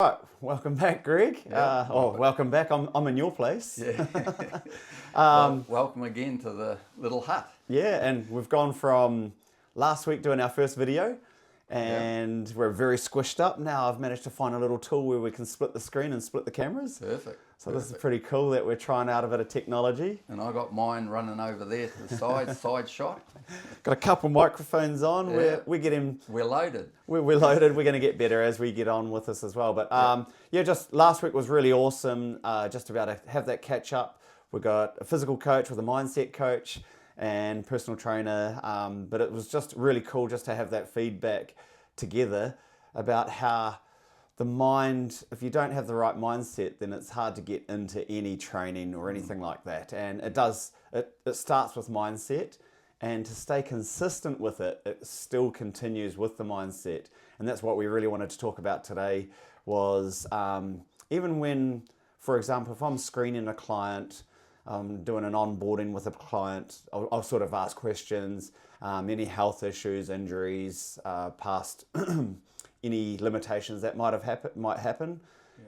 Right, welcome back, Greg. Yeah. Welcome back. I'm in your place. Yeah. Welcome again to the little hut. Yeah, and we've gone from last week doing our first video, and we're very squished up. Now I've managed to find a little tool where we can split the screen and split the cameras. Perfect. So this is pretty cool that we're trying out a bit of technology. And I got mine running over there to the side shot. Got a couple microphones on. Yeah. We're getting... We're loaded. We're loaded. We're going to get better as we get on with this as well. But just last week was really awesome. Just to be able to have that catch up. We got a physical coach with a mindset coach and personal trainer. But it was just really cool just to have that feedback together about how the mind, if you don't have the right mindset, then it's hard to get into any training or anything like that. And it starts with mindset. And to stay consistent with it, it still continues with the mindset. And that's what we really wanted to talk about today was even when, for example, if I'm screening a client, doing an onboarding with a client, I'll sort of ask questions, any health issues, injuries, past any limitations that might happen.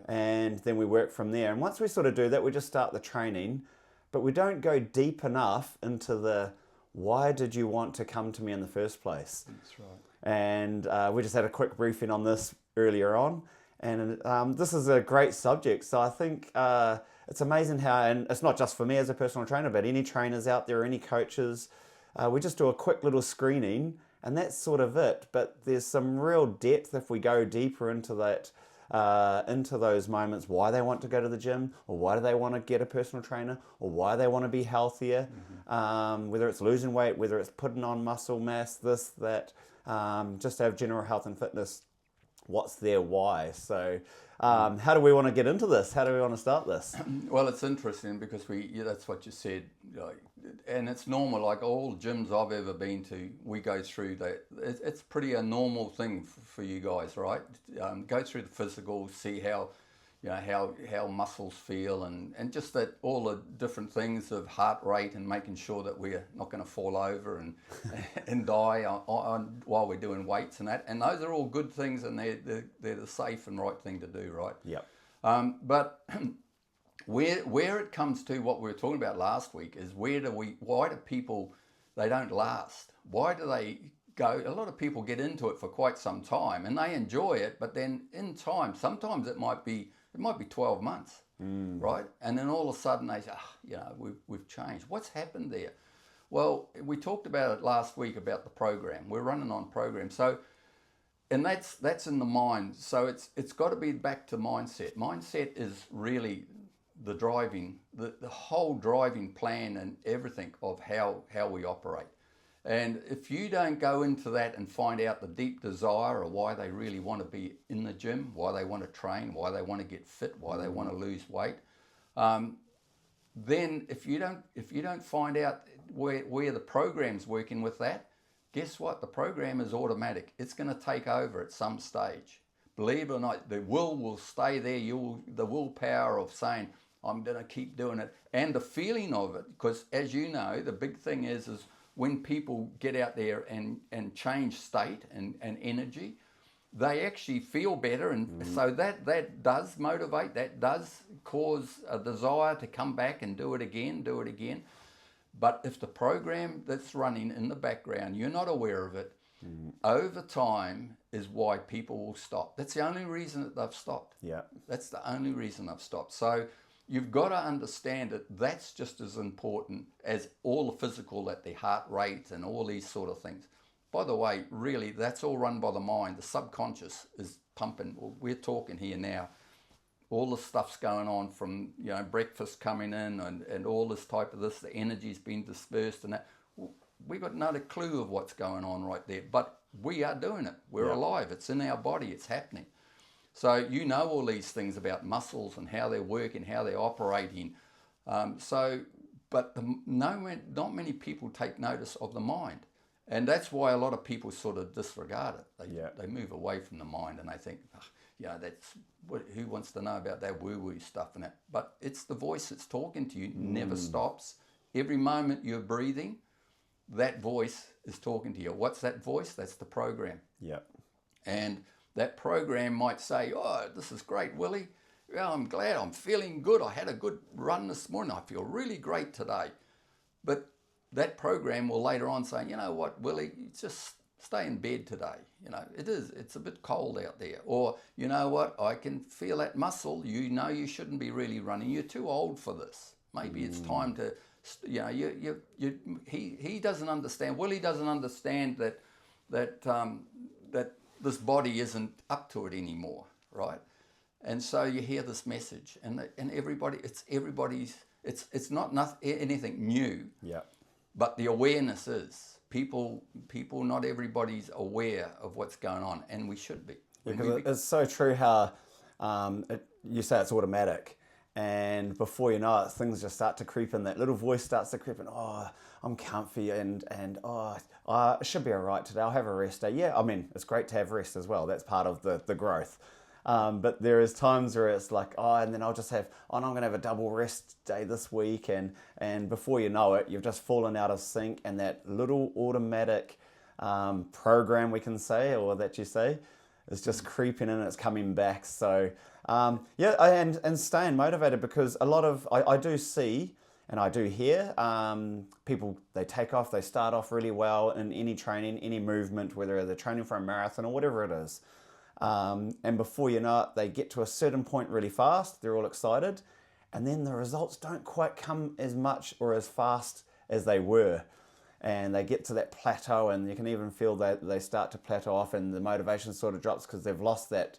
And then we work from there. And once we sort of do that, we just start the training, but we don't go deep enough into the why did you want to come to me in the first place? That's right. And we just had a quick briefing on this earlier on. And this is a great subject. So I think it's amazing how, and it's not just for me as a personal trainer, but any trainers out there, any coaches, we just do a quick little screening and that's sort of it. But there's some real depth if we go deeper into that, into those moments, why they want to go to the gym, or why do they want to get a personal trainer, or why they want to be healthier, whether it's losing weight, whether it's putting on muscle mass, this, that, just to have general health and fitness, what's their why. So how do we want to get into this? How do we want to start this? Well, it's interesting because that's what you said, and it's normal. Like all gyms I've ever been to, we go through that. It's pretty a normal thing for you guys, right? Go through the physical, see how muscles feel, and just that all the different things of heart rate and making sure that we're not going to fall over and die while we're doing weights and that. And those are all good things, and they're the safe and right thing to do, right? Yep. But where it comes to what we were talking about last week is why do people, they don't last? Why do they go? A lot of people get into it for quite some time and they enjoy it, but then in time, sometimes it might be 12 months, right? And then all of a sudden they say, we've changed. What's happened there? Well, we talked about it last week about the program. We're running on program. So, and that's in the mind. So it's got to be back to mindset. Mindset is really the driving, the whole driving plan and everything of how we operate. And if you don't go into that and find out the deep desire of why they really want to be in the gym, why they want to train, why they want to get fit, why they want to lose weight, then if you don't find out where the program's working with that, guess what? The program is automatic. It's going to take over at some stage. Believe it or not, the will stay there. The willpower of saying, I'm going to keep doing it, and the feeling of it, because as you know, the big thing is when people get out there and change state and energy, they actually feel better. And so that does motivate, that does cause a desire to come back and do it again. But if the program that's running in the background, you're not aware of it, over time is why people will stop. That's the only reason that they've stopped. Yeah. That's the only reason they've stopped. So you've got to understand that that's just as important as all the physical, that the heart rate and all these sort of things. By the way, really, that's all run by the mind. The subconscious is pumping. We're talking here now. All the stuff's going on from, breakfast coming in and all this type of this, the energy's been dispersed and that. We got no clue of what's going on right there, but we are doing it. We're alive. It's in our body. It's happening. So you know all these things about muscles and how they're working, how they're operating. But not many people take notice of the mind. And that's why a lot of people sort of disregard it. They move away from the mind and they think, who wants to know about that woo-woo stuff and that? But it's the voice that's talking to you, never stops. Every moment you're breathing, that voice is talking to you. What's that voice? That's the program. Yeah. And That program might say, oh, this is great, Willie. Yeah, I'm glad, I'm feeling good. I had a good run this morning. I feel really great today. But that program will later on say, you know what, Willie, just stay in bed today. You know, it's a bit cold out there. Or, you know what, I can feel that muscle. You know you shouldn't be really running. You're too old for this. Maybe it's time to, you know, he doesn't understand. Willie doesn't understand that this body isn't up to it anymore, right? And so you hear this message, and it's not anything new. Yeah. But the awareness is people. Not everybody's aware of what's going on, and we should be. Because it's so true how you say it's automatic, and before you know it, things just start to creep in. That little voice starts to creep in. Oh, I'm comfy, and oh, I should be all right today. I'll have a rest day. Yeah, I mean, it's great to have rest as well. That's part of the growth. But there is times where it's like, oh, and then I'll just have, oh, no, I'm going to have a double rest day this week. And before you know it, you've just fallen out of sync. And that little automatic program, we can say, or that you say, is just creeping in and it's coming back. So, yeah, and staying motivated, because a lot of, I do see and I do hear people, they take off, they start off really well in any training, any movement, whether they're training for a marathon or whatever it is. And before you know it, they get to a certain point really fast, they're all excited, and then the results don't quite come as much or as fast as they were. And they get to that plateau, and you can even feel that they start to plateau off, and the motivation sort of drops because they've lost that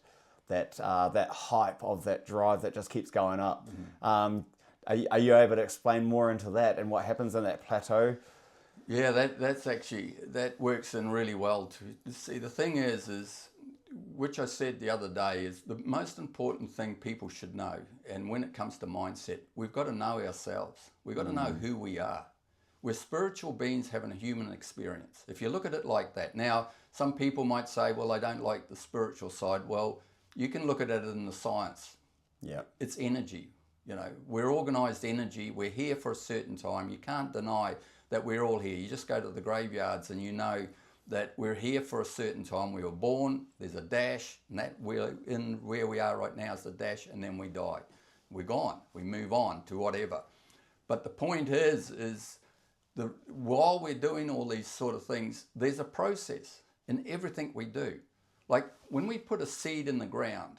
hype of that drive that just keeps going up. Mm-hmm. Are you able to explain more into that and what happens in that plateau? Yeah, that works in really well. To see, the thing is which I said the other day, is the most important thing people should know. And when it comes to mindset, we've got to know ourselves. We've got to know who we are. We're spiritual beings having a human experience. If you look at it like that. Now, some people might say, well, I don't like the spiritual side. Well, you can look at it in the science. Yeah. It's energy. You know, we're organized energy. We're here for a certain time. You can't deny that we're all here. You just go to the graveyards and you know that we're here for a certain time. We were born, there's a dash, and that we're in where we are right now is the dash, and then we die. We're gone. We move on to whatever. But the point is while we're doing all these sort of things, there's a process in everything we do. Like when we put a seed in the ground,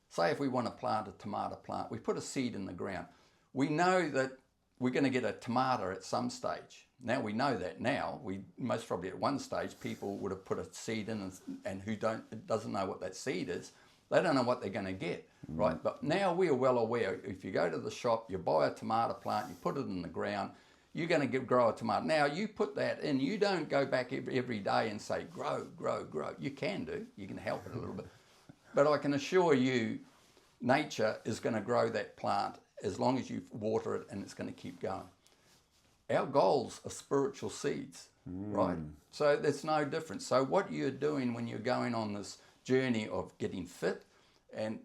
say if we want to plant a tomato plant, we put a seed in the ground. We know that we're going to get a tomato at some stage. Now we know that now. We most probably at one stage people would have put a seed in, and who doesn't know what that seed is, they don't know what they're going to get, right? But now we are well aware. If you go to the shop, you buy a tomato plant, you put it in the ground, you're going to grow a tomato. Now you put that in. You don't go back every day and say grow, grow, grow. You can do. You can help it a little bit, but I can assure you, nature is going to grow that plant as long as you water it, and it's going to keep going. Our goals are spiritual seeds, right? So there's no difference. So what you're doing when you're going on this journey of getting fit and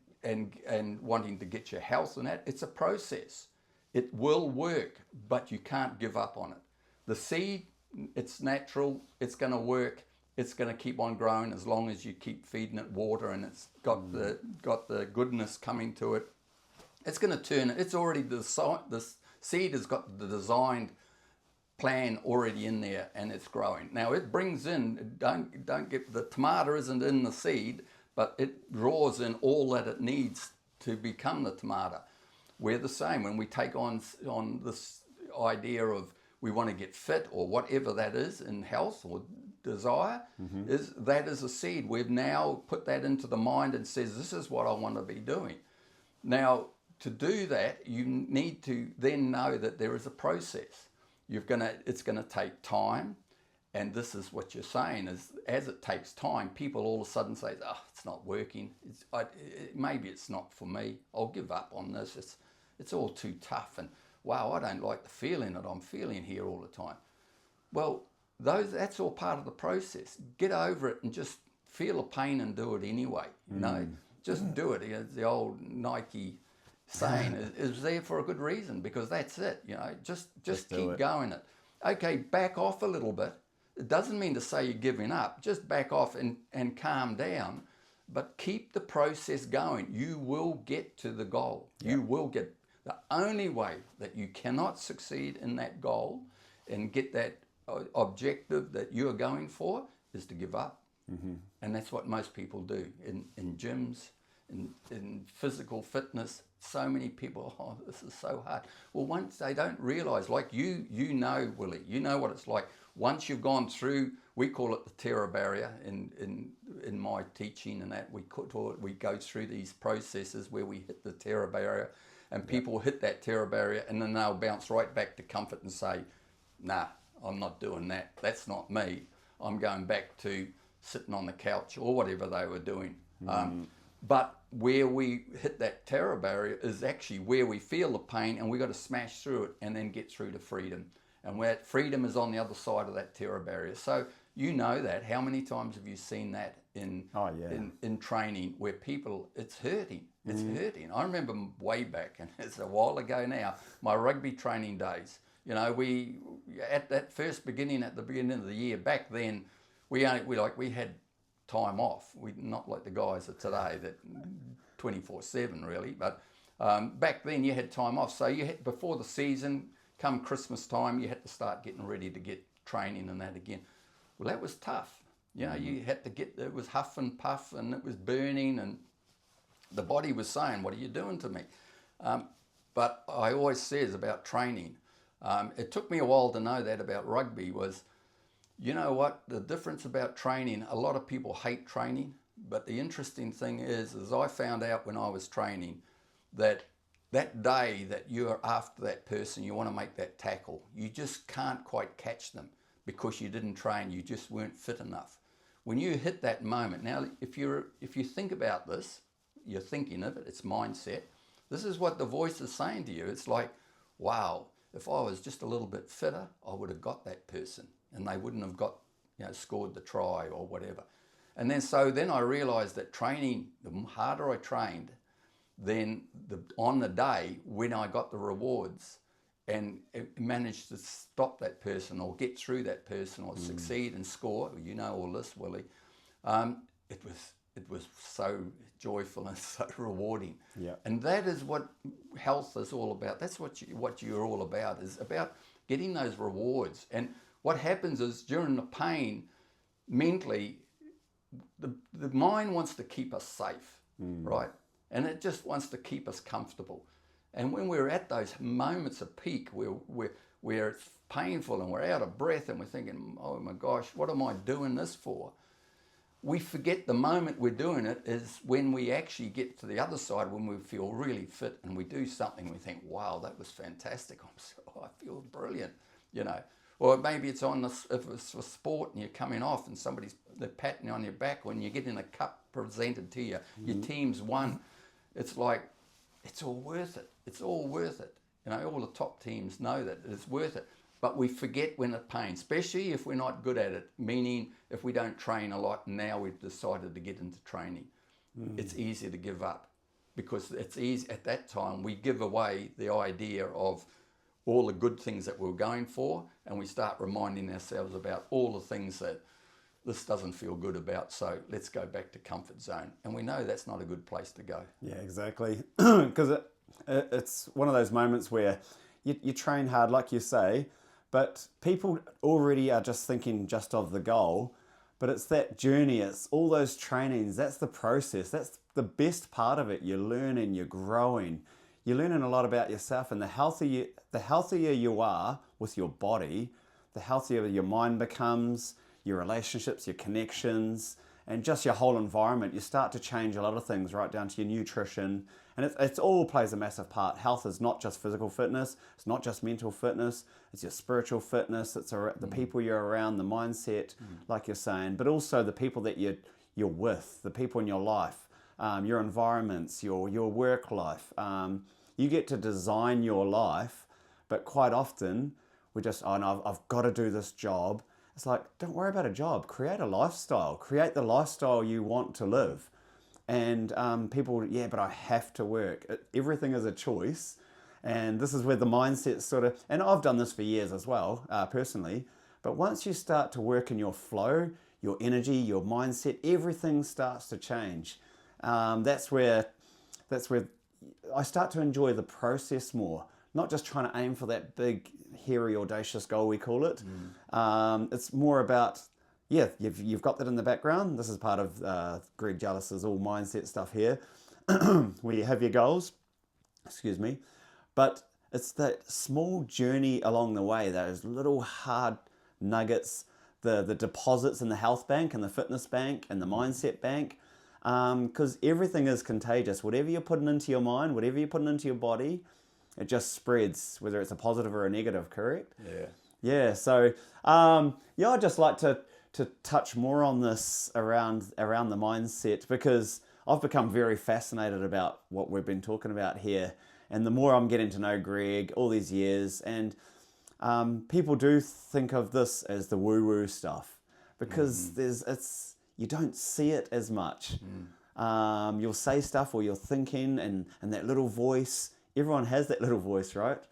wanting to get your health and that, it's a process. It will work, but you can't give up on it. The seed, it's natural, it's going to work, it's going to keep on growing as long as you keep feeding it water, and it's got the goodness coming to it. It's going to turn, it's already the seed has got the designed plan already in there, and it's growing. Now it brings in, don't get, the tomato isn't in the seed, but it draws in all that it needs to become the tomato. We're the same when we take on this idea of we want to get fit or whatever that is in health or desire, that is a seed. We've now put that into the mind and says, this is what I want to be doing. Now, to do that, you need to then know that there is a process. It's going to take time, and this is what you're saying is, as it takes time, people all of a sudden say, "Oh, it's not working. Maybe it's not for me. I'll give up on this. It's all too tough, and wow, I don't like the feeling that I'm feeling here all the time." Well, that's all part of the process. Get over it and just feel the pain and do it anyway. You know, just do it. The old Nike saying is there for a good reason, because that's it. You know, just keep going it. Okay, back off a little bit. It doesn't mean to say you're giving up. Just back off and calm down. but keep the process going. You will get to the goal. You will get. The only way that you cannot succeed in that goal and get that objective that you're going for is to give up. And that's what most people do in gyms, in physical fitness. So many people, oh, this is so hard. Well, once they don't realize, like you know, Willie, you know what it's like. Once you've gone through, we call it the terror barrier in my teaching, and that we go through these processes where we hit the terror barrier, and people hit that terror barrier, and then they'll bounce right back to comfort and say, nah, I'm not doing that. That's not me. I'm going back to sitting on the couch or whatever they were doing. But where we hit that terror barrier is actually where we feel the pain, and we've got to smash through it and then get through to freedom. And where freedom is on the other side of that terror barrier. So you know that. How many times have you seen that in training where people, it's hurting. It's hurting. I remember way back, and it's a while ago now, my rugby training days. You know, we at the beginning of the year, back then, we had time off. We not like the guys of today that 24/7 really, but back then you had time off. So you had, before the season, come Christmas time, you had to start getting ready to get training and that again. Well, that was tough. You know, you had to it was huff and puff, and it was burning, and the body was saying, what are you doing to me? But I always says about training, it took me a while to know that about rugby was, you know what, the difference about training, a lot of people hate training, but the interesting thing is I found out when I was training that day that you're after that person, you want to make that tackle, you just can't quite catch them because you didn't train, you just weren't fit enough. When you hit that moment, now if you think about this, you're thinking of it, it's mindset. This is what the voice is saying to you. It's like, wow, if I was just a little bit fitter, I would have got that person, and they wouldn't have got, scored the try or whatever. And then I realized that training, the harder I trained, then on the day when I got the rewards and managed to stop that person or get through that person or succeed and score, you know all this, Willie, it was so joyful and so rewarding. Yeah. And that is what health is all about. That's what you're all about, is about getting those rewards. And what happens is during the pain, mentally, the mind wants to keep us safe, right? And it just wants to keep us comfortable. And when we're at those moments of peak where it's painful and we're out of breath and we're thinking, oh my gosh, what am I doing this for? We forget the moment we're doing it is when we actually get to the other side, when we feel really fit and we do something, we think, wow, that was fantastic. I feel brilliant, Or maybe it's if it's for sport and you're coming off and they're patting you on your back when you're getting a cup presented to you, your team's won. It's like, it's all worth it. It's all worth it. All the top teams know that it's worth it. But we forget when it pains, especially if we're not good at it, meaning if we don't train a lot and now we've decided to get into training. It's easy to give up because it's easy. At that time, we give away the idea of all the good things that we're going for, and we start reminding ourselves about all the things that this doesn't feel good about, so let's go back to comfort zone. And we know that's not a good place to go. Yeah, exactly. Because it's one of those moments where you train hard, like you say, but people already are just thinking just of the goal. But it's that journey, it's all those trainings, that's the process, that's the best part of it. You're learning, you're growing, you're learning a lot about yourself, and the healthier you are with your body, the healthier your mind becomes, your relationships, your connections, and just your whole environment. You start to change a lot of things, right down to your nutrition, and it all plays a massive part. Health is not just physical fitness, it's not just mental fitness, it's your spiritual fitness, it's the people you're around, the mindset, like you're saying, but also the people that you're with, the people in your life, your environments, your work life. You get to design your life, but quite often we just, oh no, I've got to do this job. It's like, don't worry about a job, create a lifestyle, create the lifestyle you want to live. And people, yeah, but I have to work. Everything is a choice. And this is where the mindset sort of, and I've done this for years as well, personally, but once you start to work in your flow, your energy, your mindset, everything starts to change. That's where I start to enjoy the process more, not just trying to aim for that big, hairy, audacious goal, we call it. It's more about, you've got that in the background. This is part of Greg Jelas's all mindset stuff here, where you have your goals, but it's that small journey along the way, those little hard nuggets, the deposits in the health bank and the fitness bank and the mindset bank, because everything is contagious. Whatever you're putting into your mind, whatever you're putting into your body, it just spreads, whether it's a positive or a negative, correct? Yeah. So I'd just like to touch more on this around the mindset, because I've become very fascinated about what we've been talking about here. And the more I'm getting to know Greg all these years, and people do think of this as the woo-woo stuff, because you don't see it as much. You'll say stuff, or you're thinking, and that little voice, everyone has that little voice, right?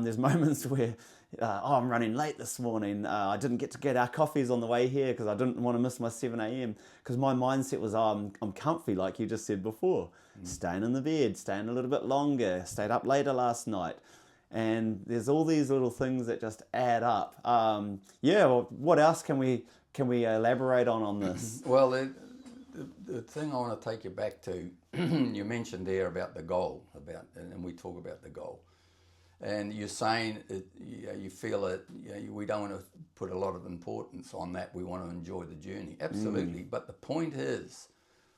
There's moments where, I'm running late this morning. I didn't get our coffees on the way here because I didn't want to miss my 7 a.m. because my mindset was, I'm comfy, like you just said before. Staying in the bed, staying a little bit longer, stayed up later last night. And there's all these little things that just add up. Well, what else can we elaborate on this? Well, the thing I want to take you back to, you mentioned there about the goal, and we talk about the goal. And you're saying you feel that we don't want to put a lot of importance on that. We want to enjoy the journey. Absolutely. But the point is,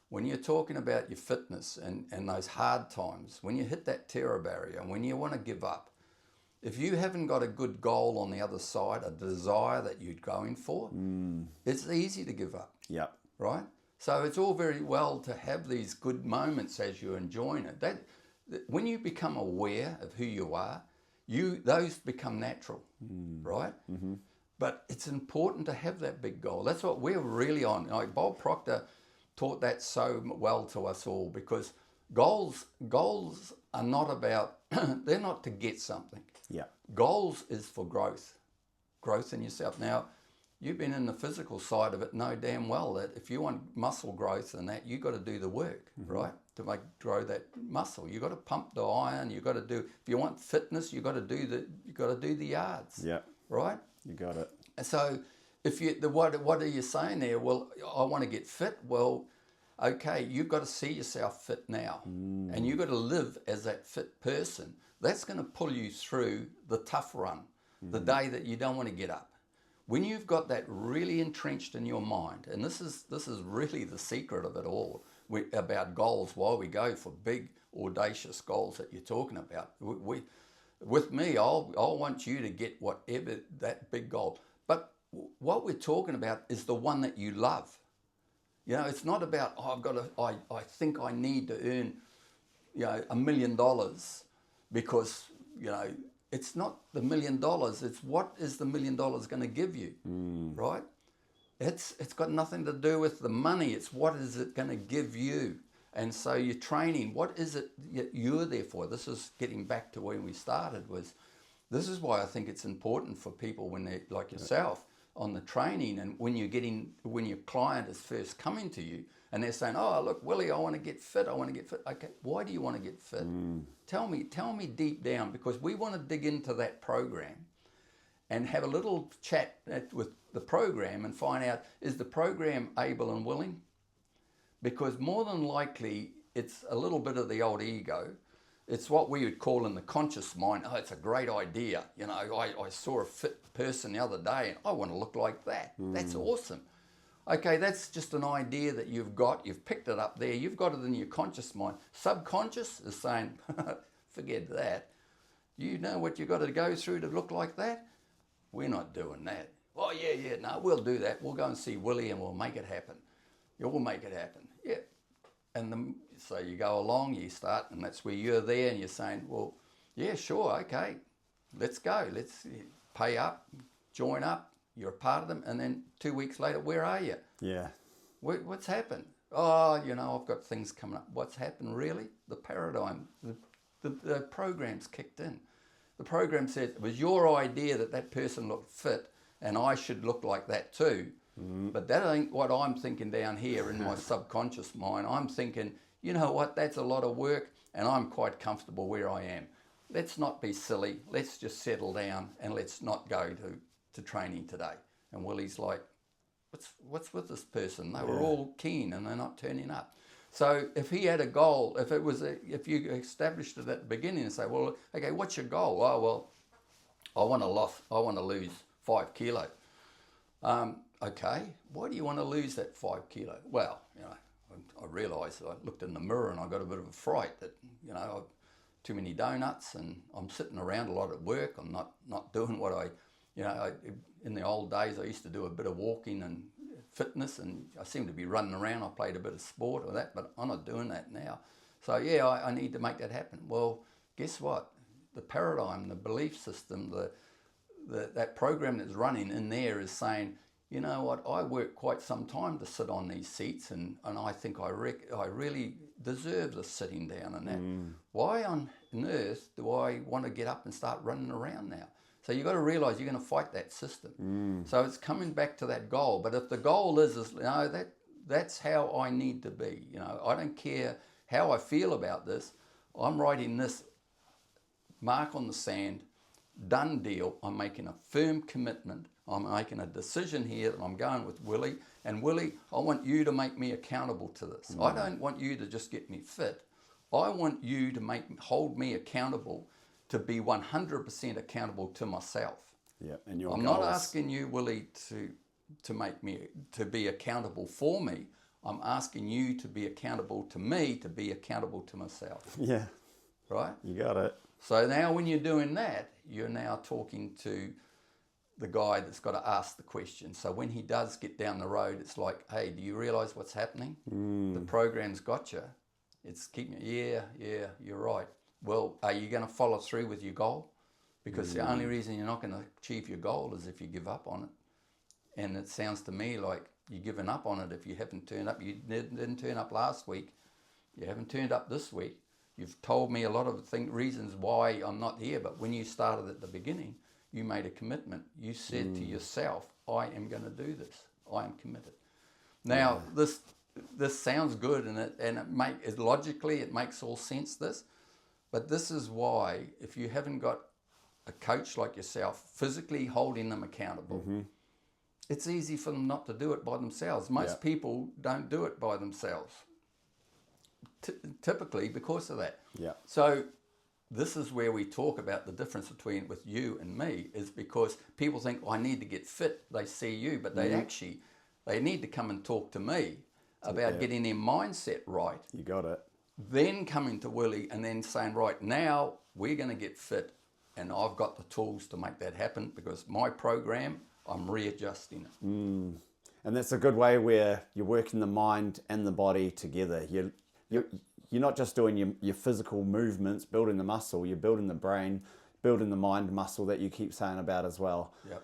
when you're talking about your fitness and those hard times, when you hit that terror barrier and when you want to give up, if you haven't got a good goal on the other side, a desire that you're going for, it's easy to give up. Yeah. Right? So it's all very well to have these good moments as you're enjoying it. That when you become aware of who you are, those become natural, right? But it's important to have that big goal. That's what we're really on. Like Bob Proctor taught that so well to us all, because goals are not about, they're not to get something. Yeah. Goals is for growth in yourself. Now, you've been in the physical side of it, know damn well that if you want muscle growth and that, you got to do the work, right? To grow that muscle. You got to pump the iron. You got to do. If you want fitness, you got to do the yards. Yeah. Right. You got it. And so, what are you saying there? Well, I want to get fit. Well, okay, you've got to see yourself fit now, and you've got to live as that fit person. That's going to pull you through the tough run, the day that you don't want to get up. When you've got that really entrenched in your mind, and this is really the secret of it all, about goals, why we go for big, audacious goals that you're talking about. With me, I'll want you to get whatever that big goal. But what we're talking about is the one that you love. It's not about, I think I need to earn, $1 million because, it's not the $1 million. It's what is the $1 million going to give you, right? It's got nothing to do with the money. It's what is it going to give you. And so your training, what is it you're there for? This is getting back to where we started. This is why I think it's important for people when they're like yourself on the training, and when your client is first coming to you and they're saying, "Oh, look, Willie, I want to get fit. Okay, why do you want to get fit? Tell me deep down, because we want to dig into that program and have a little chat with the program and find out, is the program able and willing? Because more than likely, it's a little bit of the old ego. It's what we would call in the conscious mind, oh, it's a great idea. I saw a fit person the other day and I want to look like that. That's awesome. Okay, that's just an idea that you've got. You've picked it up there. You've got it in your conscious mind. Subconscious is saying, forget that. You know what you've got to go through to look like that? We're not doing that. Oh, yeah, no, we'll do that. We'll go and see Willie and we'll make it happen. Yeah, we'll make it happen. Yeah. And so you go along, you start, and that's where you're there and you're saying, well, yeah, sure, okay, let's go. Let's pay up, join up, you're a part of them, and then 2 weeks later, where are you? Yeah. What's happened? Oh, I've got things coming up. What's happened really? The paradigm, the program's kicked in. The program says it was your idea that person looked fit and I should look like that too. But that ain't what I'm thinking down here in my subconscious mind. I'm thinking, you know what, that's a lot of work and I'm quite comfortable where I am. Let's not be silly. Let's just settle down and let's not go to training today. And Willie's like, what's with this person? They were all keen and they're not turning up. So if he had a goal, if you established it at the beginning and say, well, okay, what's your goal? Oh, well, I want to lose 5 kilo. Okay, why do you want to lose that 5 kilo? Well, I realised, I looked in the mirror and I got a bit of a fright that, I've too many donuts and I'm sitting around a lot at work. I'm not doing what in the old days I used to do a bit of walking and fitness and I seem to be running around. I played a bit of sport or that, but I'm not doing that now. So yeah, I need to make that happen. Well, guess what? The paradigm, the belief system, that program that's running in there is saying, you know what, I work quite some time to sit on these seats and I think I really deserve the sitting down and that. Why on earth do I want to get up and start running around now? So you've got to realise you're going to fight that system. So it's coming back to that goal. But if the goal is that's how I need to be. I don't care how I feel about this. I'm writing this mark on the sand, done deal. I'm making a firm commitment. I'm making a decision here that I'm going with Willie. And Willie, I want you to make me accountable to this. I don't want you to just get me fit. I want you to hold me accountable to be 100% accountable to myself. Yeah, and your I'm goals. not asking you, Willie, to be accountable for me. I'm asking you to be accountable to me, to be accountable to myself. Yeah. Right? You got it. So now when you're doing that, you're now talking to the guy that's got to ask the question. So when he does get down the road, it's like, hey, do you realise what's happening? The program's got you. It's keeping you, yeah, you're right. Well, are you going to follow through with your goal? Because the only reason you're not going to achieve your goal is if you give up on it. And it sounds to me like you're giving up on it if you haven't turned up. You didn't turn up last week. You haven't turned up this week. You've told me a lot of reasons why I'm not here, but when you started at the beginning, you made a commitment. You said to yourself, I am going to do this. I am committed. Now, this sounds good, and logically it makes all sense, but this is why, if you haven't got a coach like yourself physically holding them accountable, it's easy for them not to do it by themselves. Most people don't do it by themselves, typically because of that. Yeah. So this is where we talk about the difference with you and me, is because people think, I need to get fit. They see you, but they need to come and talk to me about getting their mindset right. You got it. Then coming to Willie and then saying, right, now we're going to get fit and I've got the tools to make that happen because my program, I'm readjusting it. And that's a good way where you're working the mind and the body together. You're not just doing your physical movements, building the muscle, you're building the brain, building the mind muscle that you keep saying about as well. Yep.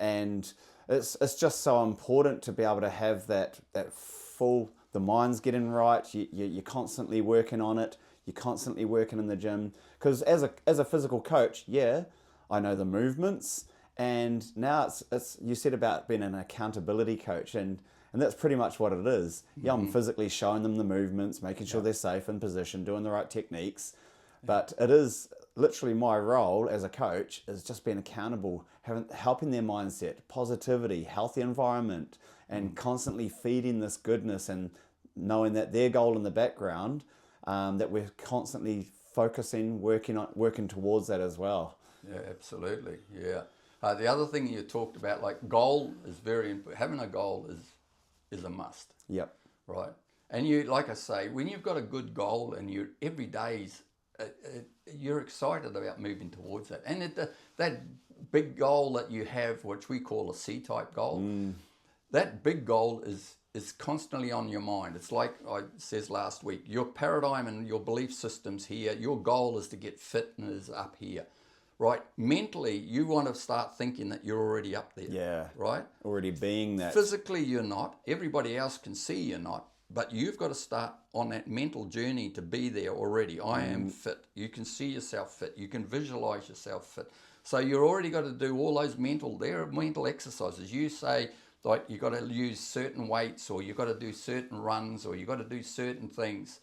And it's just so important to be able to have that full, the mind's getting right, you're constantly working on it, you're constantly working in the gym. Because as a physical coach, I know the movements, and now it's you said about being an accountability coach, and that's pretty much what it is. Yeah, I'm physically showing them the movements, making sure they're safe in position, doing the right techniques. But it is literally my role as a coach is just being accountable, helping their mindset, positivity, healthy environment, and constantly feeding this goodness and knowing that their goal in the background, that we're constantly focusing, working towards that as well. Yeah, absolutely. Yeah. The other thing you talked about, like goal, is very important. Having a goal is a must. Yep. Right. And you, like I say, when you've got a good goal and every day's, you're excited about moving towards that. And that big goal that you have, which we call a C-type goal, that big goal is constantly on your mind. It's like I says last week, your paradigm and your belief system's here. Your goal is to get fit and is up here. Right? Mentally, you want to start thinking that you're already up there. Yeah. Right? Already being that. Physically, you're not. Everybody else can see you're not. But you've got to start on that mental journey to be there already. I am fit. You can see yourself fit. You can visualize yourself fit. So you've already got to do all those mental exercises. You say Like you got to use certain weights, or you got to do certain runs, or you got to do certain things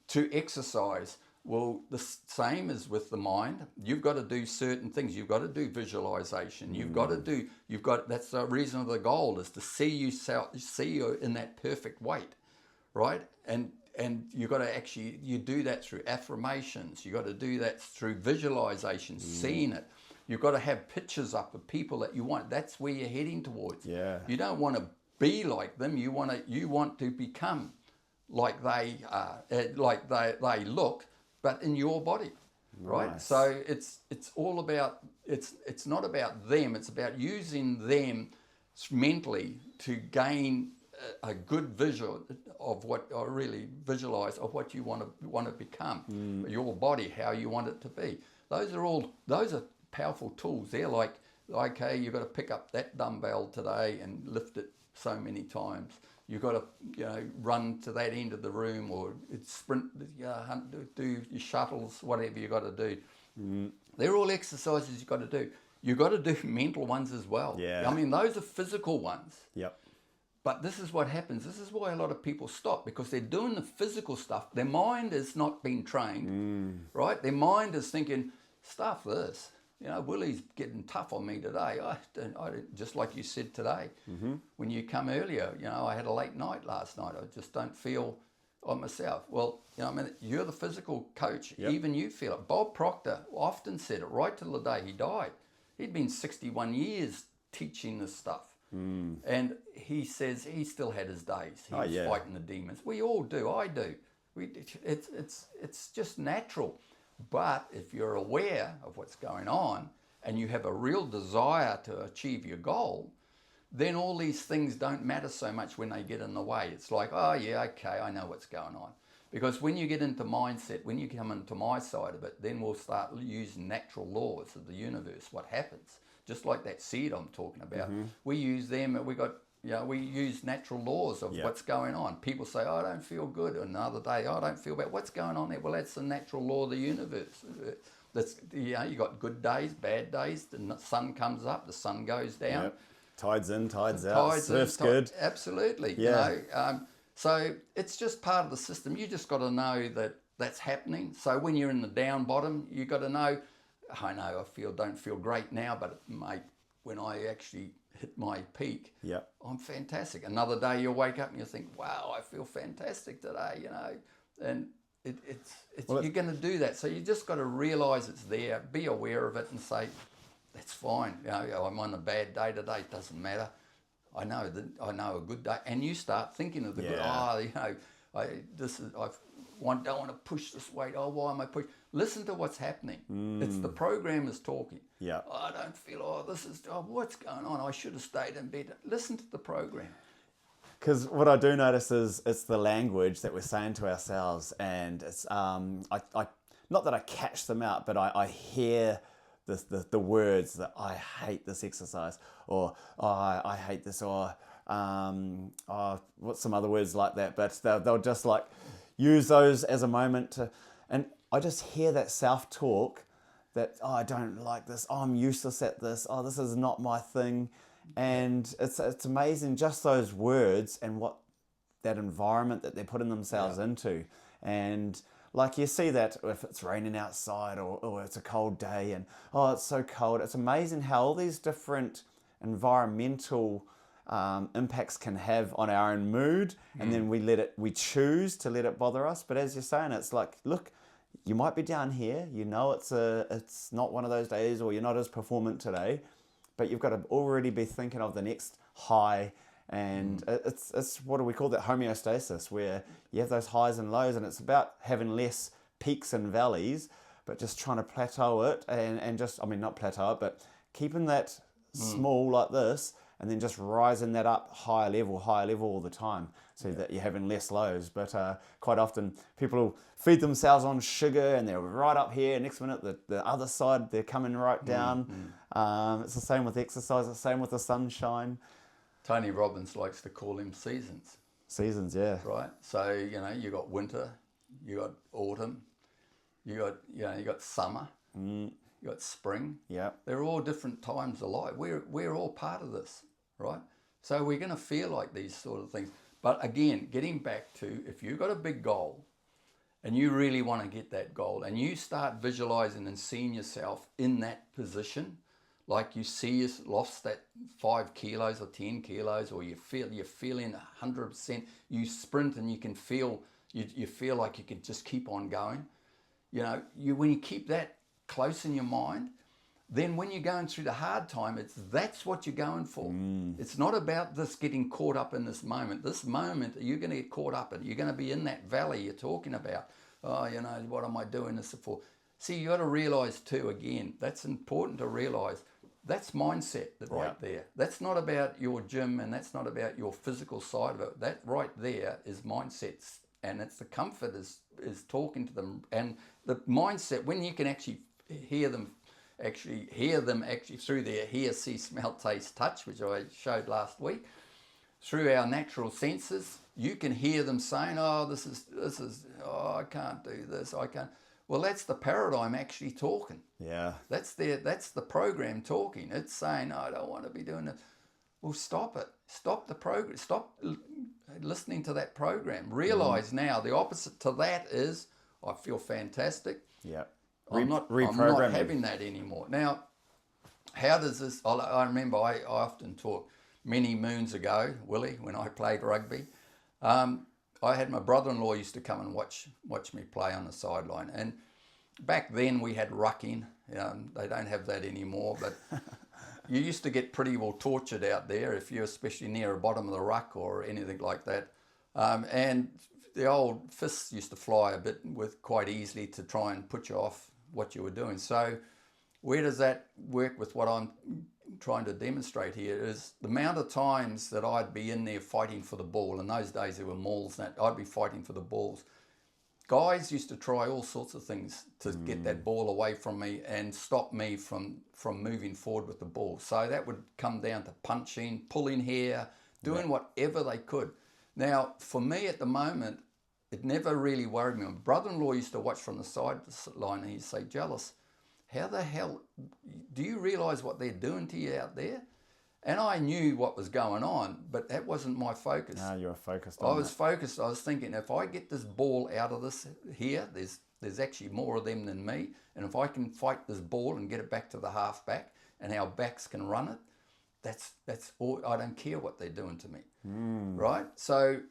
to exercise. Well, the same as with the mind. You've got to do certain things. You've got to do visualization. That's the reason of the goal, is to see you in that perfect weight, right? And you've got to actually, you do that through affirmations. You've got to do that through visualization, seeing it. You've got to have pictures up of people that you want. That's where you're heading towards. Yeah. You don't want to be like them. You want to become like they they look, but in your body, right? Nice. So it's all about, it's not about them. It's about using them mentally to gain a good visual of what, or really visualize of what you want to become, your body, how you want it to be. Those are powerful tools. They're like, okay, you've got to pick up that dumbbell today and lift it so many times. You've got to, run to that end of the room, or sprint, do your shuttles, whatever you got to do. They're all exercises you've got to do. You've got to do mental ones as well. Yeah. I mean, those are physical ones. Yep. But this is what happens. This is why a lot of people stop, because they're doing the physical stuff. Their mind has not been trained, right? Their mind is thinking, stuff this. Willie's getting tough on me today. I just like you said today, when you come earlier, I had a late night last night. I just don't feel on myself. Well, you're the physical coach. Yep. Even you feel it. Bob Proctor often said it right till the day he died. He'd been 61 years teaching this stuff. And he says he still had his days. He was fighting the demons. We all do. I do. It's just natural. But if you're aware of what's going on and you have a real desire to achieve your goal, then all these things don't matter so much when they get in the way. It's like, oh yeah, okay, I know what's going on. Because when you get into mindset, when you come into my side of it, then we'll start using natural laws of the universe, what happens. Just like that seed I'm talking about. We use them, and we use natural laws of what's going on. People say, oh, I don't feel good. Another day, oh, I don't feel bad. What's going on there? Well, that's the natural law of the universe. That's, you got good days, bad days. The sun comes up, the sun goes down. Yep. Tides in, tides out. Surf's good. Absolutely. Yeah. So it's just part of the system. You just got to know that that's happening. So when you're in the down bottom, you got to know, I know don't feel great now, but mate, when I actually hit my peak, I'm fantastic. Another day you'll wake up and you think, wow, I feel fantastic today, and you're going to do that. So you just got to realize it's there, be aware of it, and say, that's fine. I'm on a bad day today, it doesn't matter. I know a good day, and you start thinking of the good. I don't want to push this weight. Oh, why am I pushing? Listen to what's happening. It's the program is talking. Yeah. I don't feel, what's going on? I should have stayed in bed. Listen to the program. Because what I do notice is it's the language that we're saying to ourselves, and it's I not that I catch them out, but I hear the words that I hate this exercise, or I hate this, or what's some other words like that, but they'll just like use those as a moment to, and I just hear that self-talk that, I don't like this, I'm useless at this, this is not my thing. And it's amazing just those words and what that environment that they're putting themselves into. And like you see that if it's raining outside, or it's a cold day and it's so cold. It's amazing how all these different environmental impacts can have on our own mood, and then we choose to let it bother us. But as you're saying, it's like, look, you might be down here, it's not one of those days, or you're not as performant today, but you've got to already be thinking of the next high. And it's what do we call that, homeostasis, where you have those highs and lows, and it's about having less peaks and valleys, but just trying to plateau it, and just, not plateau it, but keeping that small like this, and then just rising that up higher level all the time, so that you're having less lows. But quite often people will feed themselves on sugar, and they're right up here, next minute the other side they're coming right down. It's the same with exercise, the same with the sunshine. Tony Robbins likes to call them seasons. Seasons, yeah. Right. So, you got winter, you got autumn, you got summer, you got spring. Yeah. They're all different times of life. We're all part of this, right? So we're going to feel like these sort of things. But again, getting back to, if you've got a big goal and you really want to get that goal and you start visualizing and seeing yourself in that position, like you see you lost that 5 kilos or 10 kilos, or you're feeling 100%, you sprint and you can feel, you feel like you can just keep on going. You know, when you keep that close in your mind, then when you're going through the hard time, that's what you're going for. It's not about this getting caught up in this moment. This moment, you're going to get caught up in. You're going to be in that valley you're talking about. Oh, you know, what am I doing this for? See, you got to realize too, again, that's important to realize. That's mindset right there. That's not about your gym, and that's not about your physical side of it. That right there is mindsets, and it's the comfort is talking to them, and the mindset when you can actually hear them through their hear, see, smell, taste, touch, which I showed last week. Through our natural senses, you can hear them saying, "Oh, this is. Oh, I can't do this. I can't." Well, that's the paradigm actually talking. Yeah. That's the program talking. It's saying, "I don't want to be doing it." Well, stop it. Stop the program. Stop listening to that program. Realize now the opposite to that is, I feel fantastic. Yeah. I'm not having that anymore. Now, how does this? I remember I often talk many moons ago, Willie, when I played rugby. I had my brother-in-law used to come and watch me play on the sideline, and back then we had rucking. They don't have that anymore, but you used to get pretty well tortured out there if you're especially near the bottom of the ruck or anything like that. And the old fists used to fly a bit quite easily to try and put you off what you were doing. So where does that work with what I'm trying to demonstrate here is the amount of times that I'd be in there fighting for the ball. In those days there were mauls, and I'd be fighting for the balls. Guys used to try all sorts of things to get that ball away from me and stop me from moving forward with the ball. So that would come down to punching, pulling hair, doing whatever they could. Now, for me at the moment, it never really worried me. My brother-in-law used to watch from the sideline and he'd say, "Jelas, how the hell, do you realise what they're doing to you out there?" And I knew what was going on, but that wasn't my focus. No, you were focused on I was focused. I was thinking, if I get this ball out of this here, there's actually more of them than me. And if I can fight this ball and get it back to the halfback and our backs can run it, that's all. I don't care what they're doing to me. Right? So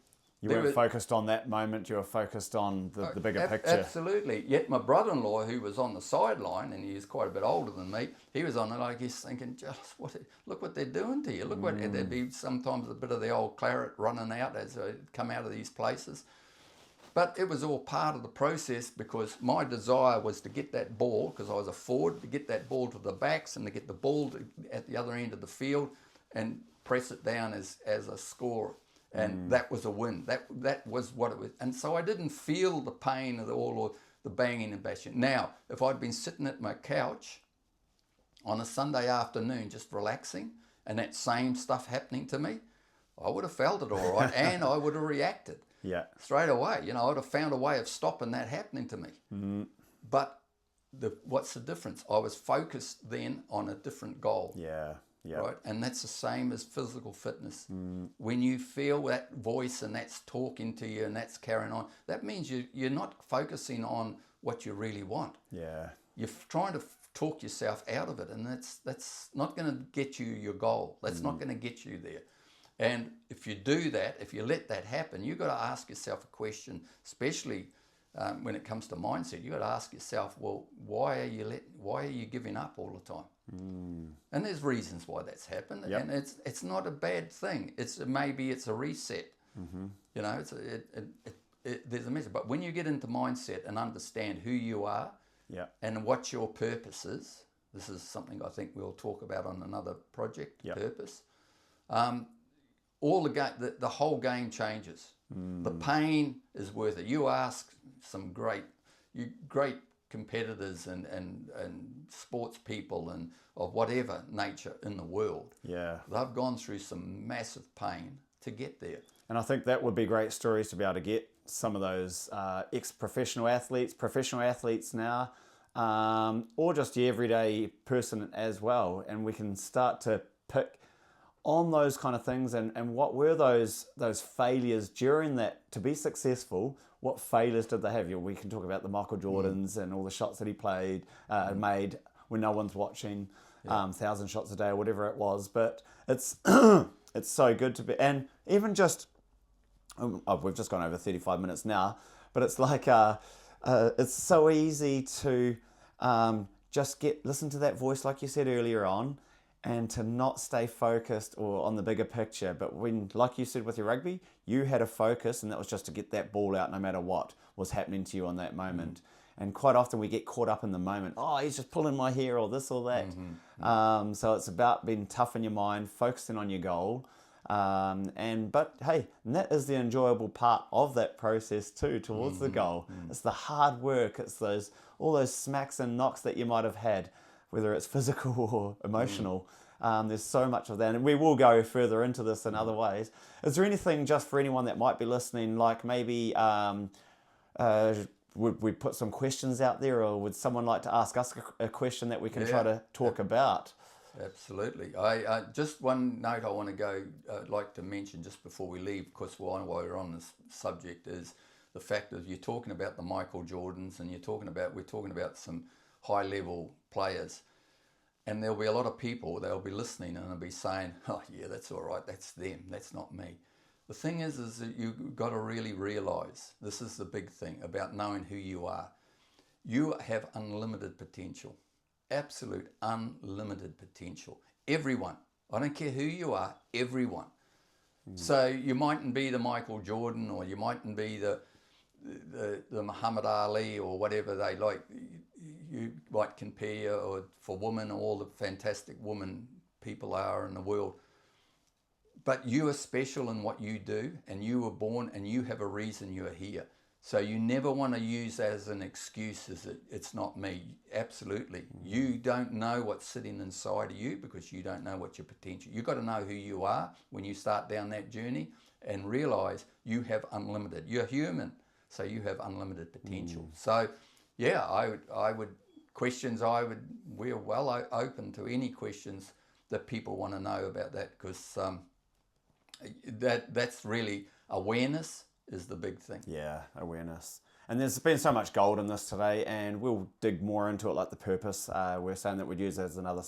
you weren't focused on that moment, you were focused on the bigger picture. Absolutely. Yet my brother-in-law, who was on the sideline, and he's quite a bit older than me, he was on it like he's thinking, "Just look what they're doing to you. Look what there'd be sometimes a bit of the old claret running out as they come out of these places." But it was all part of the process because my desire was to get that ball, because I was a forward, to get that ball to the backs and to get the ball at the other end of the field and press it down as a score. And that was a win. That was what it was. And so I didn't feel the pain of all the banging and bashing. Now, if I'd been sitting at my couch on a Sunday afternoon just relaxing and that same stuff happening to me, I would have felt it all right and I would have reacted straight away. You know, I'd have found a way of stopping that happening to me. But what's the difference? I was focused then on a different goal. Right, and that's the same as physical fitness. When you feel that voice and that's talking to you and that's carrying on, that means you're not focusing on what you really want. You're trying to talk yourself out of it, and that's not going to get you your goal. That's not going to get you there. And if you do that, if you let that happen, you've got to ask yourself a question, especially when it comes to mindset. You've got to ask yourself, well, why are you giving up all the time? And there's reasons why that's happened, and it's not a bad thing. Maybe it's a reset. You know, there's a message. But when you get into mindset and understand who you are and what your purpose is, this is something I think we'll talk about on another project. Purpose. All the whole game changes. The pain is worth it. You ask some great competitors and sports people and of whatever nature in the world. They've gone through some massive pain to get there. And I think that would be great stories to be able to get some of those ex-professional athletes, professional athletes now, or just the everyday person as well. And we can start to pick on those kind of things, and what were those failures during that to be successful? What failures did they have? We can talk about the Michael Jordans and all the shots that he made when no one's watching, 1,000 shots a day or whatever it was. But it's it's so good to be, and even just we've just gone over 35 minutes now, but it's like it's so easy to just listen to that voice like you said earlier on, and to not stay focused or on the bigger picture. But when, like you said with your rugby, you had a focus, and that was just to get that ball out no matter what was happening to you on that moment. And quite often we get caught up in the moment. Oh, he's just pulling my hair or this or that. So it's about being tough in your mind, focusing on your goal. But hey, and that is the enjoyable part of that process too, towards the goal. It's the hard work. It's all those smacks and knocks that you might have had, whether it's physical or emotional. There's so much of that, and we will go further into this in other ways. Is there anything, just for anyone that might be listening, like maybe would we put some questions out there, or would someone like to ask us a question that we can try to talk about? Absolutely. I just one note I want to go like to mention just before we leave, because while we're on this subject, is the fact that you're talking about the Michael Jordans, and we're talking about some high level players, and there'll be a lot of people, they'll be listening and they'll be saying, oh yeah, that's all right, that's them, that's not me. The thing is that you've got to really realize, this is the big thing about knowing who you are. You have unlimited potential, absolute unlimited potential. Everyone, I don't care who you are, everyone. So you mightn't be the Michael Jordan, or you mightn't be the Muhammad Ali, or whatever they like. You might compare, or for women, all the fantastic women people are in the world. But you are special in what you do, and you were born, and you have a reason you are here. So you never want to use that as an excuse, as it's not me. Absolutely. You don't know what's sitting inside of you, because you don't know what your potential. You've got to know who you are when you start down that journey, and realize you have unlimited. You're human, so you have unlimited potential. So yeah, we're well open to any questions that people want to know about that, because that's really awareness is the big thing. Yeah, awareness. And there's been so much gold in this today, and we'll dig more into it, like the purpose. We're saying that we'd use as another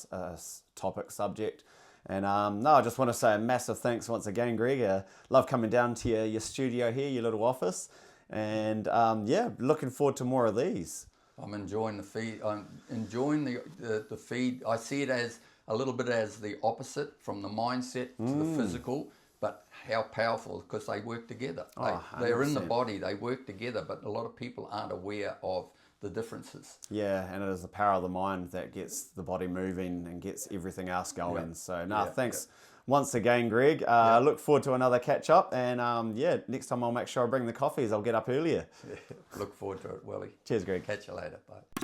topic subject. And no, I just want to say a massive thanks once again, Greg. Love coming down to your studio here, your little office. And yeah, looking forward to more of these. I'm enjoying the feed. I'm enjoying the feed. I see it as a little bit as the opposite from the mindset to the physical, but how powerful, because they work together. They're in the body, they work together, but a lot of people aren't aware of the differences. Yeah, and it is the power of the mind that gets the body moving and gets everything else going. So, thanks once again, Greg. I look forward to another catch up, and next time I'll make sure I bring the coffees. I'll get up earlier. Look forward to it, Willie. Cheers, Greg. Catch you later. Bye.